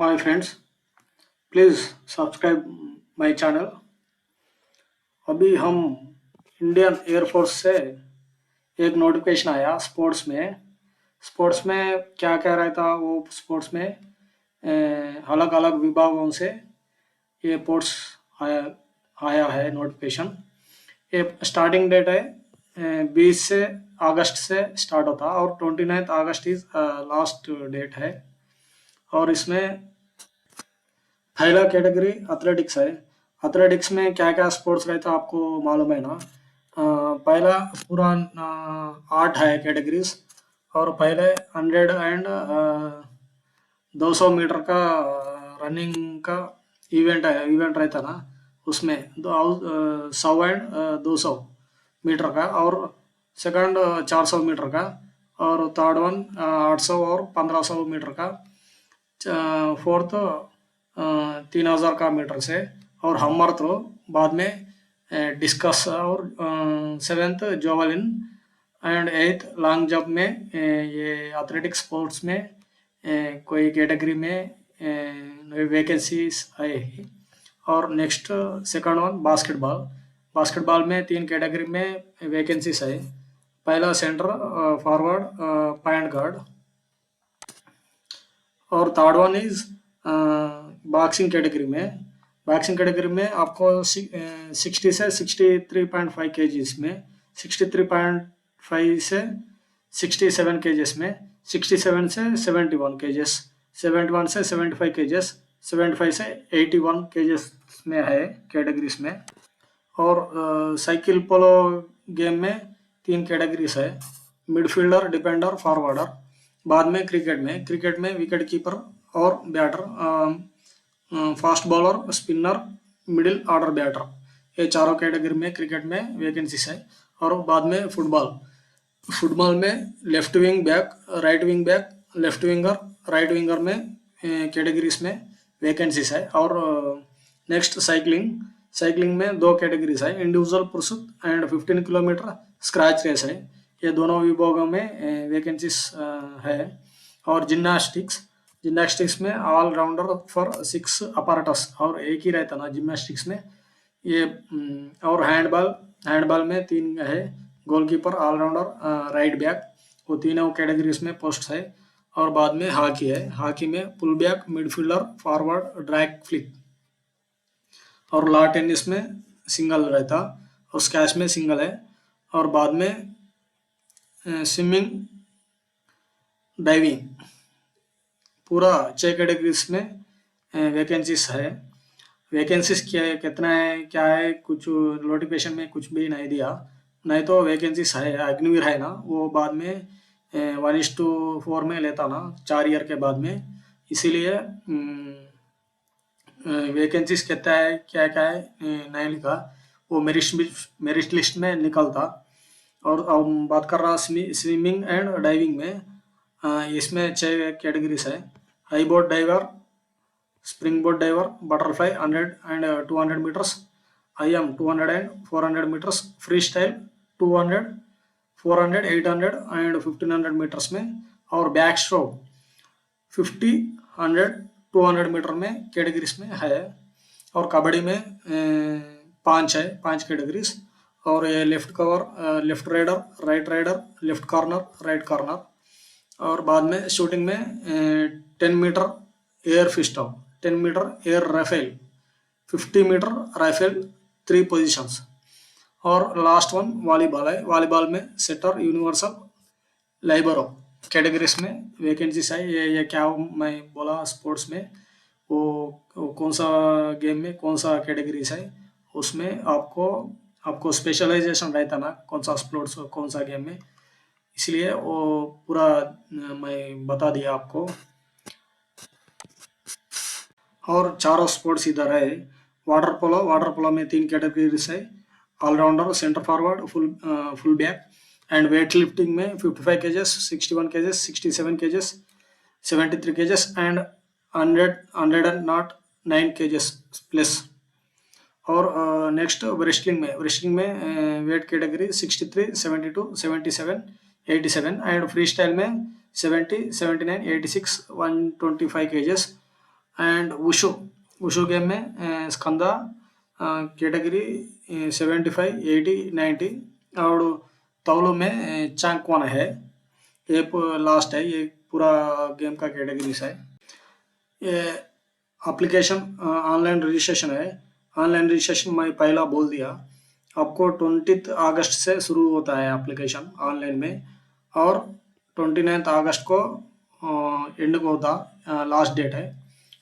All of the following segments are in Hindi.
Hi friends, please subscribe my channel. अभी हम इंडियन एयरफोर्स से एक नोटिफिकेशन आया स्पोर्ट्स में क्या क्या रहता वो स्पोर्ट्स में अलग अलग विभागों से ये पोर्ट्स आया आया है नोटिफिकेशन। ये स्टार्टिंग डेट है 20 से अगस्त से स्टार्ट होता और 29 अगस्त इज लास्ट डेट है। और इसमें पहला कैटेगरी एथलेटिक्स है। एथलेटिक्स में क्या क्या स्पोर्ट्स रहता है आपको मालूम है ना। पहला पूरा 8 है कैटेगरीज। और पहले 100 एंड 200 मीटर का रनिंग का इवेंट रहता ना। उसमें 100 एंड 200 मीटर का। और सेकंड 400 मीटर का। और थर्ड वन 800 और 1500 मीटर का। फोर्थ 3000 का मीटर से। और हमर थ्रो बाद में डिस्कस। और seventh javelin and eighth long jump में ये एथलेटिक्स स्पोर्ट्स में कोई कैटेगरी में वैकेंसीज आए हैं। और नेक्स्ट सेकंड वन बास्केटबॉल में 3 कैटेगरी में वैकेंसीज है। पहला सेंटर फॉरवर्ड पॉइंट गार्ड। और third one is boxing category में आपको 60 से 63.5 केजीज में, 63.5 से 67 केजीज में, 67 से 71 केजीज, 71 से 75 केजीज, 75 से 81 केजीज में है कैटेगरीज में। और साइकिल पोलो गेम में 3 कैटेगरीज है, मिडफील्डर, डिफेंडर, फॉरवर्डर। बाद में क्रिकेट में विकेट कीपर और batter, fast bowler, spinner, middle order batter. ये चारों कैटेगरी में क्रिकेट में वैकेंसीज है। और बाद में फुटबॉल में left wing back, right wing back, left winger, right winger में कैटेगरीज में वैकेंसीज है। और नेक्स्ट साइकिलिंग में 2 कैटेगरीज है, individual pursuit and 15 kilometre scratch race है। ये दोनों विभागों में वैकेंसीज है। और जिम्नास्टिक्स में ऑलराउंडर फॉर 6 अपैरेटस। और एक ही रहता ना जिम्नास्टिक्स में ये। और हैंडबॉल में 3 है, गोलकीपर, ऑलराउंडर, राइट बैक। वो तीनों कैटेगरीज में पोस्ट है। और बाद में हॉकी में pull back, midfielder, forward, drag flick. और लॉन टेनिस में सिंगल रहता और स्क्वैश में सिंगल है। और बाद में स्विमिंग, डाइविंग, पूरा 6 कैटेगरीज में वैकेंसीज है। वैकेंसीज कितना है क्या है कुछ नोटिफिकेशन में कुछ भी नहीं दिया। नहीं तो वैकेंसीज है, अग्निवीर है ना, वो बाद में 1:4 में लेता ना 4 ईयर के बाद में। इसीलिए वैकेंसीज कितना है क्या क्या है नहीं लिखा, वो मेरिट लिस्ट में निकलता। और अब बात कर रहा स्विमिंग एंड डाइविंग में। इसमें 6 कैटेगरीज है, high board diver, spring board diver, butterfly 100 and 200 metres, IM 200 and 400 metres, free style 200, 400, 800 and 1500 metres में। और बैक स्ट्रोक 50, 100, 200 मीटर में कैटेगरीज में है। और कबड्डी में 5 कैटेगरीज। और ये left cover, left raider, left corner, right corner. और बाद में शूटिंग में 10 metre air pistol, 10 metre air rifle, 50 metre rifle, 3 positions. और लास्ट वन वॉलीबॉल है। वॉलीबॉल में सेटर, यूनिवर्सल, लाइबरो कैटेगरीज में वैकेंसीज है। ये क्या मैं बोला स्पोर्ट्स में वो कौन सा गेम में कौन सा कैटेगरीज है, उसमें आपको स्पेशलाइजेशन रहता ना कौन सा स्पोर्ट्स कौन सा गेम में। इसलिए वो पूरा मैं बता दिया आपको। और चारों स्पोर्ट्स इधर है। वाटर पोलो में 3 कैटेगरीज है, allrounder, centre forward, full back. And weight lifting में 55 kgs, 61 kgs, 67 kgs, 73 kgs and 109 kgs plus. और नेक्स्ट रेस्लिंग में weight category 63, 72, 77, 87 and free style में 70, 79, 86, 125 kgs and wushu wushu game में स्कंदा कैटेगरी 75 80 90 और तौलू में चांकवान है। ये लास्ट है, ये पूरा गेम का कैटेगरीज है। ये एप्लीकेशन ऑनलाइन रजिस्ट्रेशन है। ऑनलाइन रजिस्ट्रेशन मैं पहला बोल दिया आपको। 20 अगस्त से शुरू होता है एप्लीकेशन ऑनलाइन में, और 29 अगस्त को एंड को होता लास्ट डेट है।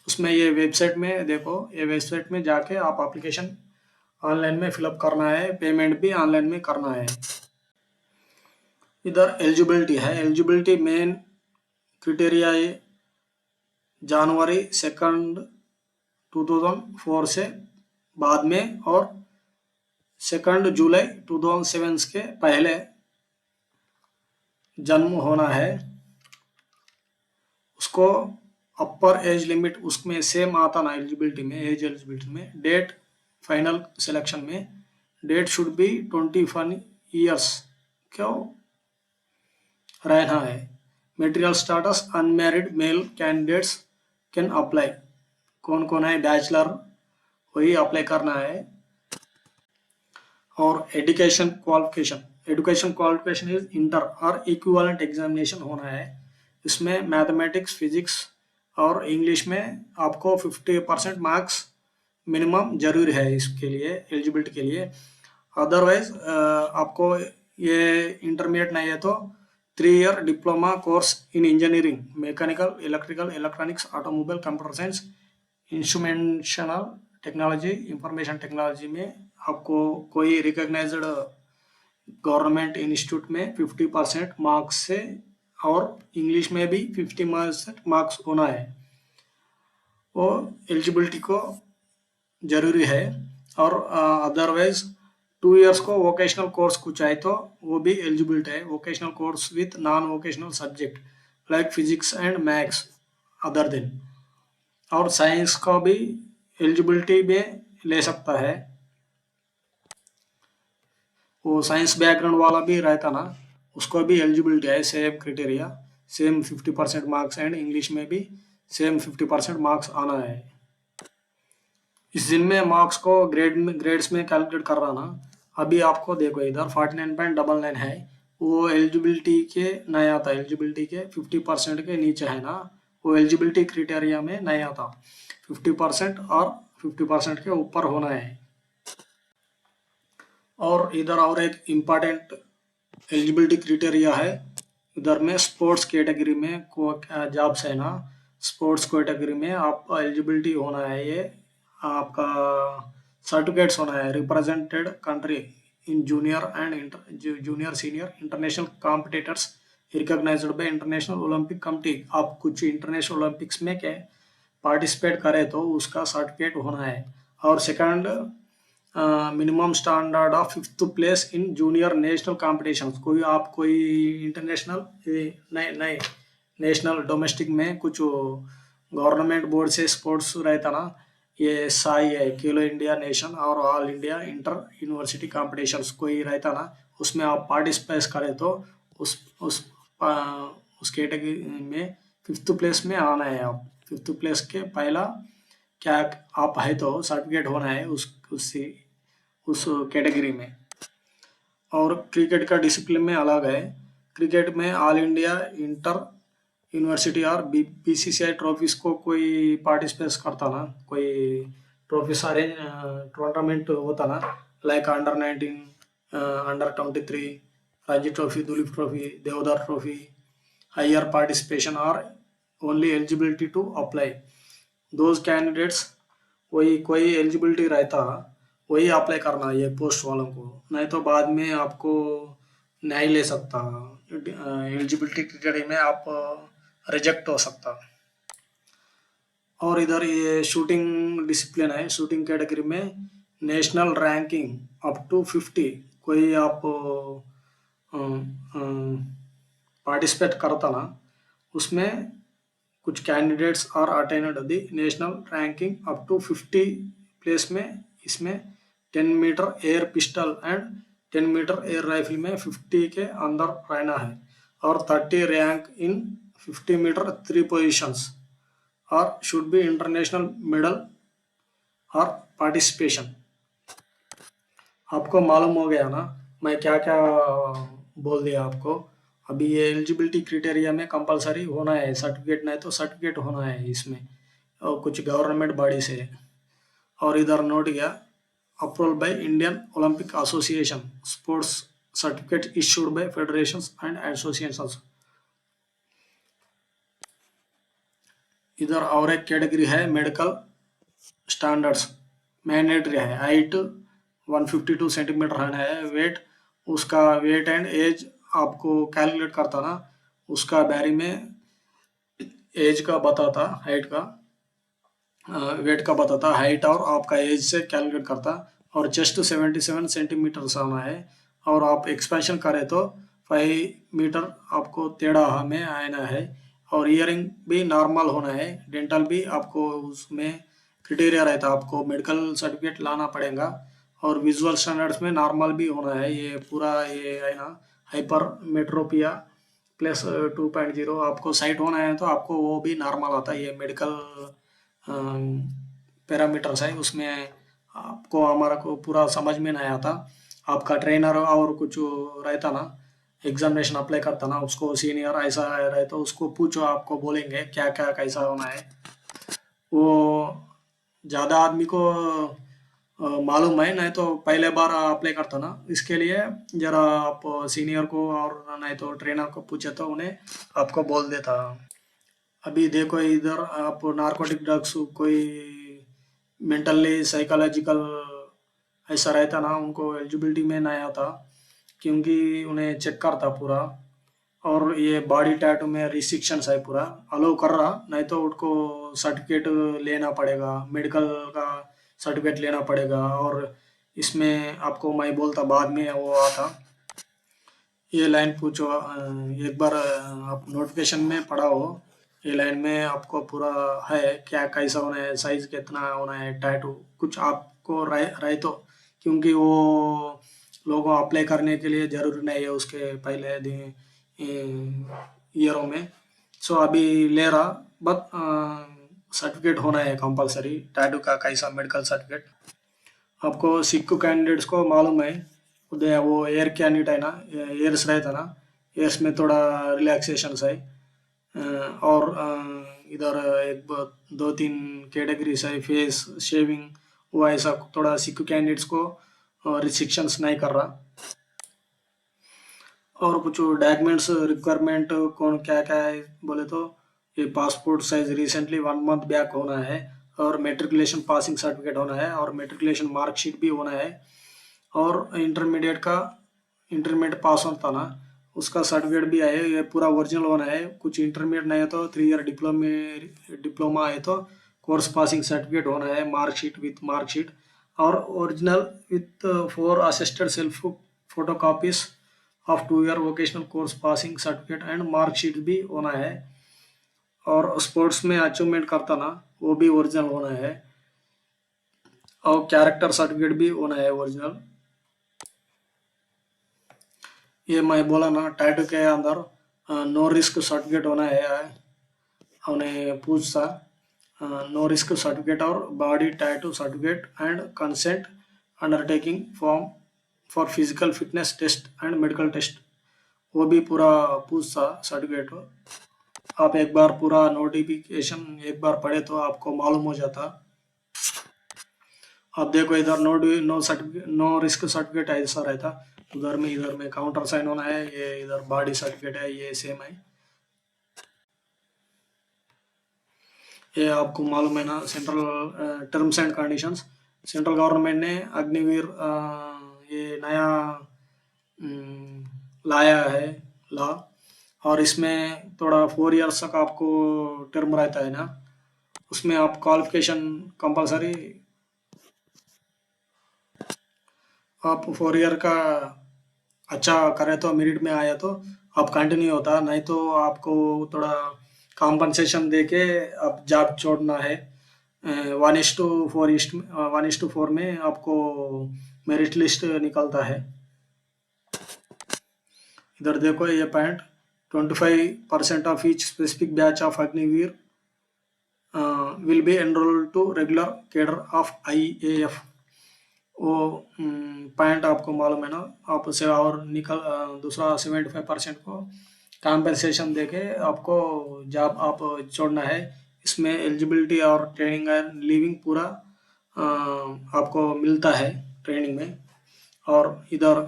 उसमें ये वेबसाइट में देखो, ये वेबसाइट में जाके आप एप्लीकेशन ऑनलाइन में फिलअप करना है, पेमेंट भी ऑनलाइन में करना है। इधर एलिजिबिलिटी है। एलिजिबिलिटी मेन क्रिटेरिया है जनवरी 2 2004 से बाद में, और 2 जुलाई 2007 के पहले जन्म होना है। उसको अपर एज लिमिट उसमें सेम आता ना, एलिजिबिलिटी में, एज एलिजिबिलिटी में। डेट फाइनल सिलेक्शन में डेट शुड बी 21 ईयर्स क्यों रहना है। Material status unmarried male candidates can apply. कौन कौन है बैचलर वही अप्लाई करना है। और एजुकेशन क्वालिफिकेशन इज इंटर और इक्विवेलेंट एग्जामिनेशन होना है। इसमें मैथमेटिक्स फिजिक्स और इंग्लिश में आपको 50% मार्क्स मिनिमम जरूरी है इसके लिए, एलिजिबिलिटी के लिए। अदरवाइज आपको ये इंटरमीडिएट नहीं है तो 3 year diploma course in engineering, mechanical, electrical, electronics, automobile, computer science, instrumentational technology, information technology में आपको कोई रिकॉग्नाइज्ड गवर्नमेंट इंस्टीट्यूट में 50% मार्क्स से, और इंग्लिश में भी 50% मार्क्स होना है, वो एलिजिबिलिटी को जरूरी है। और अदरवाइज 2 ईयर्स को वोकेशनल कोर्स कुछ है तो वो भी एलिजिबिलिटी है। Vocational course with non vocational subject like physics and maths other than. और साइंस का भी एलिजिबिलिटी में ले सकता है, वो साइंस बैकग्राउंड वाला भी रहता ना, उसको भी एलिजिबिलिटी है, same criteria, same 50% marks, and English में भी सेम 50% मार्क्स आना है। इस दिन में मार्क्स को ग्रेड्स में कैलकुलेट कर रहा ना। अभी आपको देखो इधर 49.99 है, वो एलिजिबिलिटी के नहीं आता, एलिजिबिलिटी के 50% के नीचे है ना, वो एलिजिबिलिटी क्राइटेरिया में नहीं आता। 50% और 50% के ऊपर होना है। और इधर और एक इम्पॉर्टेंट एलिजिबिलिटी क्राइटेरिया है, इधर में स्पोर्ट्स कैटेगरी में जॉब्स है ना, स्पोर्ट्स कैटेगरी में आप एलिजिबिलिटी होना है। ये आपका सर्टिफिकेट्स होना है, represented country in junior and junior senior international competitors recognised by international Olympic committee. आप कुछ इंटरनेशनल ओलंपिक्स में क्या पार्टिसिपेट करें तो उसका सर्टिफिकेट होना है। और second minimum standard of 5th place in junior national competition. कोई इंटरनेशनल नहीं नहीं नेशनल डोमेस्टिक में कुछ गवर्नमेंट बोर्ड से स्पोर्ट्स रहता ना, ये साई है, खेलो इंडिया नेशन और all India inter university competitions कोई रहता ना, उसमें आप पार्टिसिपेट करें तो उस कैटेगरी में 5th प्लेस में आना है। आप 5th प्लेस के पहला क्या आप है तो सर्टिफिकेट होना है उस कैटेगरी में। और क्रिकेट का डिसिप्लिन में अलग है। क्रिकेट में ऑल इंडिया इंटर यूनिवर्सिटी और बीसीसीआई ट्रॉफीज को कोई पार्टिसिपेट करता ना, कोई ट्रॉफीज अरेंज टूर्नामेंट होता ना, like under 19, under 23, Ranji trophy, Duleep trophy, Deodhar trophy, higher participation और only eligibility to apply those candidates. कोई एलिजिबिलिटी रहता वही अप्लाई करना ये पोस्ट वालों को, नहीं तो बाद में आपको नहीं ले सकता, एलिजिबिलिटी क्राइटेरिया में आप रिजेक्ट हो सकता। और इधर ये शूटिंग डिसिप्लिन है। शूटिंग कैटेगरी में नेशनल रैंकिंग अप टू 50 कोई आप पार्टिसिपेट करता ना, उसमें कुछ candidates are attend the national ranking up to 50 place में। इसमें 10 metre air pistol and 10 metre air rifle में 50 के अंदर रहना है, और 30 rank in 50 metre 3 positions or should be international medal or participation. आपको मालूम हो गया ना मैं क्या क्या बोल दिया आपको। अभी ये एलिजिबिलिटी क्राइटेरिया में कंपलसरी होना है सर्टिफिकेट, नहीं तो सर्टिफिकेट होना है इसमें, और कुछ गवर्नमेंट बॉडी से। और इधर नोट गया approval by Indian Olympic association, sports certificate issued by federations and associations. इधर और एक कैटेगरी है मेडिकल स्टैंडर्ड्स, मैंडेटरी है। हाइट 152 सेंटीमीटर है, वेट उसका वेट एंड एज आपको कैलकुलेट करता ना, उसका बारे में एज का बताता, हाइट का वेट का बताता, हाइट और आपका एज से कैलकुलेट करता। और चेस्ट 77 सेंटीमीटर होना है, और आप एक्सपेंशन करें तो 5 मीटर आपको टेढ़ा हमें आना है। और ईयरिंग भी नॉर्मल होना है, डेंटल भी आपको उसमें क्राइटेरिया रहता है, आपको मेडिकल सर्टिफिकेट लाना पड़ेगा। और विजुअल स्टैंडर्ड्स में नॉर्मल भी होना है, ये पूरा ये है ना हाइपर मेट्रोपिया प्लस 2.0 आपको साइट होना है तो आपको वो भी नॉर्मल आता है। ये मेडिकल पैरामीटर्स है, उसमें आपको हमारा को पूरा समझ में नहीं आता। आपका ट्रेनर और कुछ रहता ना, एग्जामिनेशन अप्लाई करता ना, उसको सीनियर ऐसा रहे तो उसको पूछो, आपको बोलेंगे क्या क्या कैसा होना है। वो ज़्यादा आदमी को मालूम है, नहीं तो पहले बार अप्लाई करता ना, इसके लिए जरा आप सीनियर को और नहीं तो ट्रेनर को पूछे तो उन्हें आपको बोल देता। अभी देखो इधर आप नार्कोटिक ड्रग्स कोई मेंटली साइकोलॉजिकल ऐसा रहता ना, उनको एलिजिबिलिटी में नहीं आता, क्योंकि उन्हें चेक करता पूरा। और ये बॉडी टैटू में रिस्ट्रिक्शंस है, पूरा अलो कर रहा नहीं तो उनको सर्टिफिकेट लेना पड़ेगा, मेडिकल का सर्टिफिकेट लेना पड़ेगा। और इसमें आपको मैं बोलता बाद में वो आता, ये लाइन पूछो एक बार आप नोटिफिकेशन में पढ़ा हो, ये लाइन में आपको पूरा है क्या कैसा होना है, साइज कितना होना है, टैटू कुछ आपको रहे तो, क्योंकि वो लोगों अप्लाई करने के लिए जरूरी नहीं है उसके पहले दिन ईयरों में। सो अभी ले रहा, बट सर्टिफिकेट होना है कंपलसरी टैटू का कैसा मेडिकल सर्टिफिकेट। आपको सिक्को कैंडिडेट्स को मालूम है, उदय वो एयर कैंडिडेट है ना, एयर्स रहता ना, एयर्स में थोड़ा रिलैक्सेशन है। और इधर एक दो तीन कैटेगरीज है, फेस शेविंग, वो ऐसा थोड़ा सिक्को कैंडिडेट्स को रिस्ट्रिक्शंस नहीं कर रहा। और कुछ डॉक्यूमेंट्स रिक्वायरमेंट कौन क्या क्या है बोले तो, ये passport size recently 1 month back होना है, और मेट्रिकुलेशन पासिंग सर्टिफिकेट होना है, और मेट्रिकुलेशन मार्कशीट भी होना है। और इंटरमीडिएट पास होता ना, उसका सर्टिफिकेट भी है, ये पूरा ओरिजिनल होना है। कुछ इंटरमीडिएट नहीं है तो 3 ईयर डिप्लोमा है तो कोर्स पासिंग सर्टिफिकेट होना है, मार्कशीट विथ मार्कशीट, और original with 4 assisted self photo copies of 2 year vocational course passing certificate and marksheet भी होना है। और स्पोर्ट्स में अचीवमेंट करता ना, वो भी ओरिजिनल होना है। और कैरेक्टर सर्टिफिकेट भी होना है ओरिजिनल। ये मैं बोला ना टैटू के अंदर नो रिस्क सर्टिफिकेट होना है, उन्हें पूछता नो रिस्क सर्टिफिकेट और body tattoo certificate and consent undertaking form for physical fitness test and medical test, वो भी पूरा पूछता सर्टिफिकेट। आप एक बार पूरा नोटिफिकेशन एक बार पढ़े तो आपको मालूम हो जाता। अब देखो इधर no certificate, no risk certificate ऐसा रहता, इधर में काउंटर साइन होना है, ये इधर बॉडी सर्टिफिकेट है, ये सेम है। ये आपको मालूम है ना central terms and conditions, central government ने अग्निवीर ये नया लाया है लॉ। और इसमें थोड़ा 4 इयर्स तक आपको टर्म रहता है ना, उसमें आप क्वालिफिकेशन कंपलसरी, आप 4 ईयर का अच्छा करे तो मेरिट में आया तो आप कंटिन्यू होता, नहीं तो आपको थोड़ा कॉम्पनसेशन दे के आप जॉब छोड़ना है। 1:4 में आपको मेरिट लिस्ट निकलता है। इधर देखो ये point, 25% of each specific batch of Agniveer will be enrolled to regular cadre of IAF। वो पॉइंट आपको मालूम है ना। आप से और दूसरा 75% को कॉम्पेंसेशन देके आपको जॉब आप छोड़ना है। इसमें एलिजिबिलिटी और ट्रेनिंग एंड लिविंग पूरा आपको मिलता है ट्रेनिंग में। और इधर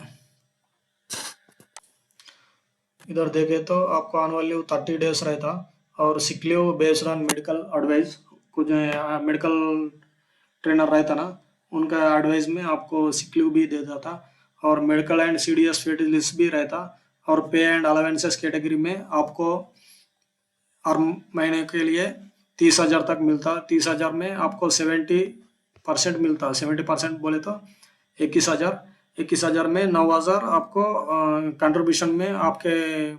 इधर देखे तो आपको ऑन वैल्यू 30 days रहता। और sick leave based on medical advice, कुछ मेडिकल ट्रेनर रहता ना, उनका एडवाइस में आपको सिक लीव भी देता था। और मेडिकल एंड CDS फैसिलिटीज भी रहता। और पे एंड अलावेंसेस कैटेगरी में आपको हर महीने के लिए 30,000 तक मिलता। 30,000 में आपको 70% मिलता। 70% बोले तो 21,000। 21,000 में 9,000 आपको कंट्रीब्यूशन में आपके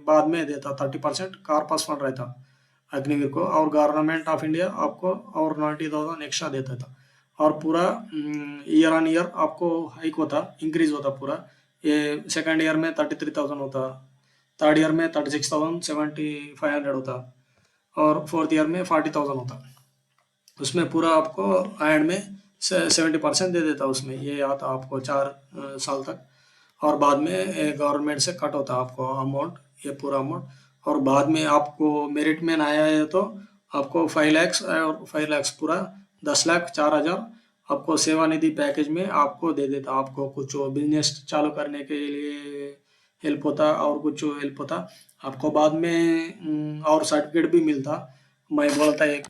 बाद में देता। 30% कार्पस फंड रहता अग्निवीर को। और गवर्नमेंट ऑफ इंडिया आपको और 90,000 एक्स्ट्रा देता था। और पूरा ईयर ऑन ईयर आपको हाइक होता, इंक्रीज होता पूरा। ये सेकंड ईयर में 33,000 होता, थर्ड ईयर में 36,500 होता, और फोर्थ ईयर में 40,000 होता। उसमें पूरा आपको एंड में 70% दे देता उसमें। ये आता आपको 4 साल तक। और बाद में गवर्नमेंट से कट होता आपको अमाउंट, ये पूरा अमाउंट। और बाद में आपको मेरिट में आया है तो आपको 5 lakhs और 5 lakhs पूरा 10,04,000 आपको सेवानिधि पैकेज में आपको दे देता। आपको कुछ बिजनेस चालू करने के लिए हेल्प होता और कुछ हेल्प होता आपको बाद में। और सर्टिफिकेट भी मिलता। मैं बोलता एक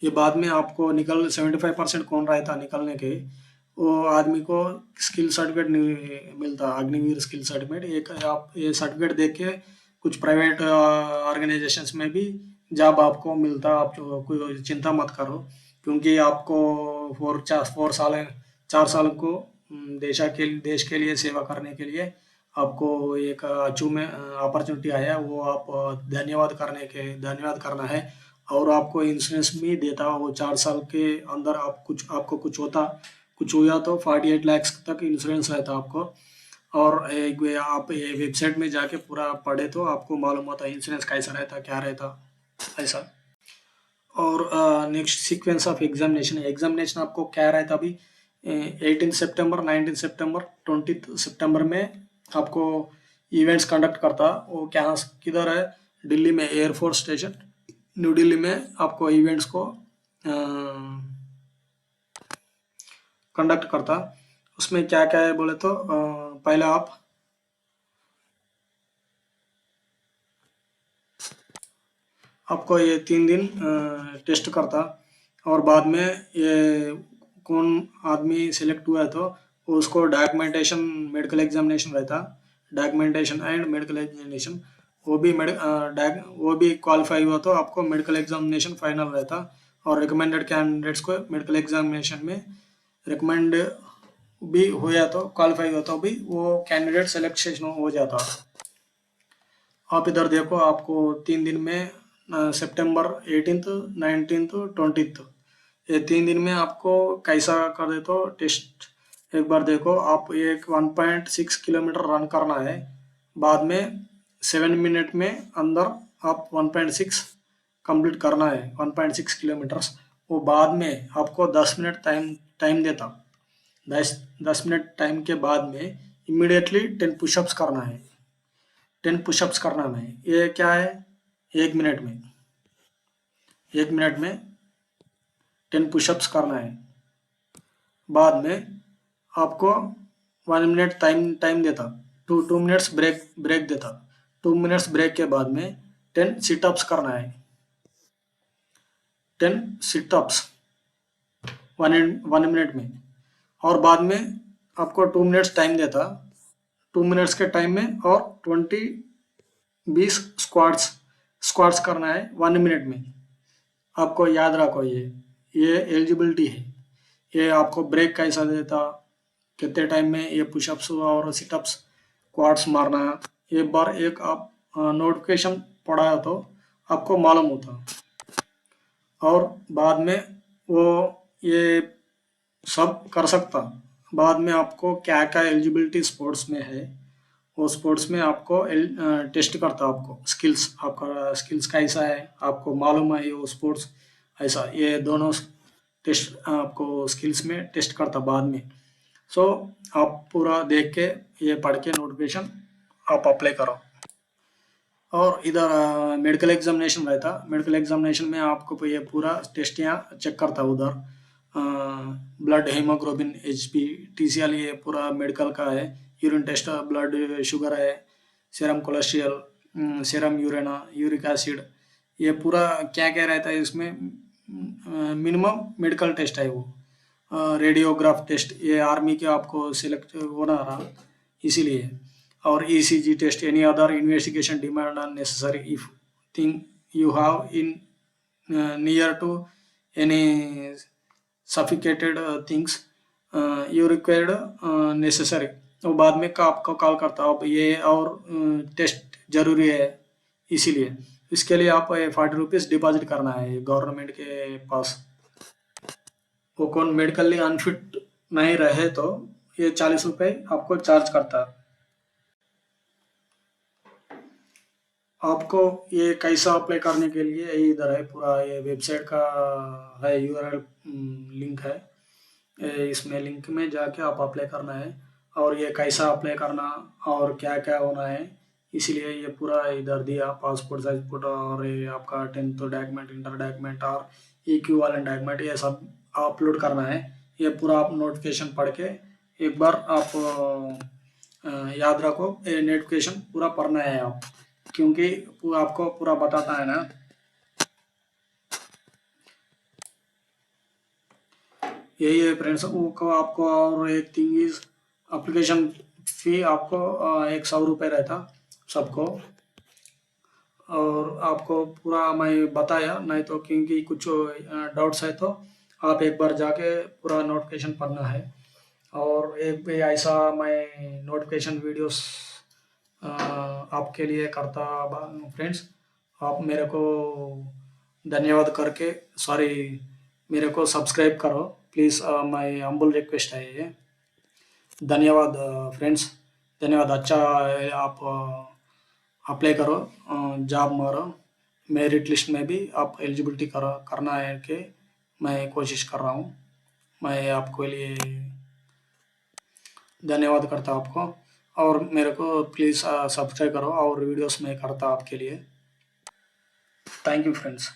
ये बाद में आपको 75% कौन रहता निकलने के, वो आदमी को स्किल सर्टिफिकेट मिलता, अग्निवीर स्किल सर्टिफिकेट। एक आप ये सर्टिफिकेट देख के कुछ प्राइवेट ऑर्गेनाइजेशंस में भी जॉब आपको मिलता। आप कोई चिंता मत करो, क्योंकि आपको 4 साल 4 साल को देश के लिए सेवा करने के लिए आपको एक अचू में अपॉर्चुनिटी आया। वो आप धन्यवाद करना है। और आपको इंश्योरेंस भी देता। वो 4 साल के अंदर आपको कुछ हुआ तो 48 lakhs तक इंश्योरेंस रहता आपको। और आप ये वेबसाइट में जाके पूरा पढ़े तो आपको मालूम होता है इंश्योरेंस कैसा रहता, क्या रहता ऐसा। और next sequence of examination. Examination आपको क्या रहता अभी 18 सितंबर, 19 सितंबर, 20 सितंबर में आपको इवेंट्स कंडक्ट करता। वो क्या किधर है, दिल्ली में एयरफोर्स स्टेशन न्यू दिल्ली में आपको इवेंट्स को कंडक्ट करता। उसमें क्या क्या है बोले तो पहले आपको ये 3 दिन टेस्ट करता। और बाद में ये कौन आदमी सिलेक्ट हुआ है तो उसको डॉक्यूमेंटेशन मेडिकल एग्जामिनेशन रहता। डॉक्यूमेंटेशन एंड मेडिकल एग्जामिनेशन वो भी क्वालिफाई हुआ तो आपको मेडिकल एग्जामिनेशन फाइनल रहता। और रिकमेंडेड कैंडिडेट्स को मेडिकल एग्जामिनेशन में रिकमेंड भी हुआ तो क्वालिफाई हुआ तो भी वो कैंडिडेट सिलेक्शन हो जाता। आप इधर देखो आपको 3 दिन में सितंबर 18th, 19th, 20th, ये 3 दिन में आपको कैसा कर दे तो टेस्ट एक बार देखो। आप एक 1.6 किलोमीटर रन करना है। बाद में 7 मिनट में अंदर आप 1.6 कंप्लीट करना है, 1.6 किलोमीटर्स। वो बाद में आपको 10 मिनट टाइम देता। 10 मिनट टाइम के बाद में इमीडिएटली 10 पुशअप्स करना है। 10 पुशअप्स करना है। ये क्या है, 1 मिनट में 10 पुशअप्स करना है। बाद में आपको 1 मिनट टाइम देता। 2 मिनट्स ब्रेक देता। 2 मिनट्स ब्रेक के बाद में 10 सिटअप्स करना है। 10 सिटअप्स 1 मिनट में। और बाद में आपको 2 मिनट्स टाइम देता। 2 मिनट्स के टाइम में और 20 स्क्वाट्स करना है 1 मिनट में। आपको याद रखो ये एलिजिबिलिटी है। ये आपको ब्रेक कैसा देता, कितने टाइम में ये पुशअप्स और सिटअप्स क्वाड्स मारना है, एक बार एक आप नोटिफिकेशन पढ़ा तो आपको मालूम होता। और बाद में वो ये सब कर सकता। बाद में आपको क्या क्या एलिजिबिलिटी स्पोर्ट्स में है, वो स्पोर्ट्स में आपको टेस्ट करता। आपको स्किल्स, आपका स्किल्स कैसा है आपको मालूम है। वो स्पोर्ट्स ऐसा ये दोनों टेस्ट आपको स्किल्स में टेस्ट करता बाद में। सो आप पूरा देख के ये पढ़ के नोटिफिकेशन आप अप्लाई करो। और इधर मेडिकल एग्जामिनेशन रहता, मेडिकल एग्जामिनेशन में आपको ये पूरा टेस्ट यहाँ चेक करता उधर। ब्लड हीमोग्लोबिन HP TCL ये पूरा मेडिकल का है। यूरिन टेस्ट ब्लड शुगर है, serum cholesterol, serum urea, uric acid, ये पूरा क्या क्या रहता है इसमें। मिनिमम मेडिकल टेस्ट है वो। रेडियोग्राफ टेस्ट ये आर्मी के आपको सिलेक्ट होना रहा इसीलिए। और ECG test any other investigation demand are necessary if thing you have in near to any sophisticated things you required necessary. तो बाद में का आपको कॉल करता हो अब ये और टेस्ट जरूरी है इसीलिए। इसके लिए आप 40 रुपीज़ डिपॉजिट करना है गवर्नमेंट के पास। वो कौन मेडिकली अनफिट नहीं रहे तो ये 40 रुपये आपको चार्ज करता है। आपको ये कैसा अप्लाई करने के लिए इधर है पूरा ये वेबसाइट का है URL लिंक है। इसमें लिंक में जाके आप अप्लाई करना है और ये कैसा अप्लाई करना और क्या क्या होना है इसीलिए ये पूरा इधर दिया। पासपोर्ट साइज फोटो और ये आपका 10th डॉक्यूमेंट, इंटर डॉक्यूमेंट और इक्विवेलेंट डॉक्यूमेंट ये सब अपलोड करना है। ये पूरा आप नोटिफिकेशन पढ़ के एक बार आप याद रखो, ये नोटिफिकेशन पूरा पढ़ना है आप, क्योंकि आपको पूरा बताता है ना। यही है फ्रेंड्स वो आपको। और एक थिंग इज एप्लीकेशन फी आपको 100 रुपये रहता सबको। और आपको पूरा मैं बताया नहीं तो क्योंकि कुछ डाउट्स है तो आप एक बार जाके पूरा नोटिफिकेशन पढ़ना है। और एक भी ऐसा मैं नोटिफिकेशन वीडियोस आपके लिए करता फ्रेंड्स। आप मेरे को धन्यवाद करके सॉरी मेरे को सब्सक्राइब करो प्लीज़, माय हम्बल रिक्वेस्ट है ये। धन्यवाद फ्रेंड्स, धन्यवाद। अच्छा आप अप्लाई करो, जॉब मारो। मेरिट लिस्ट में भी आप एलिजिबिलिटी करना है कि मैं कोशिश कर रहा हूँ। मैं आपके लिए धन्यवाद करता आपको। और मेरे को प्लीज़ सब्सक्राइब करो और वीडियोस मैं करता आपके लिए। Thank you friends.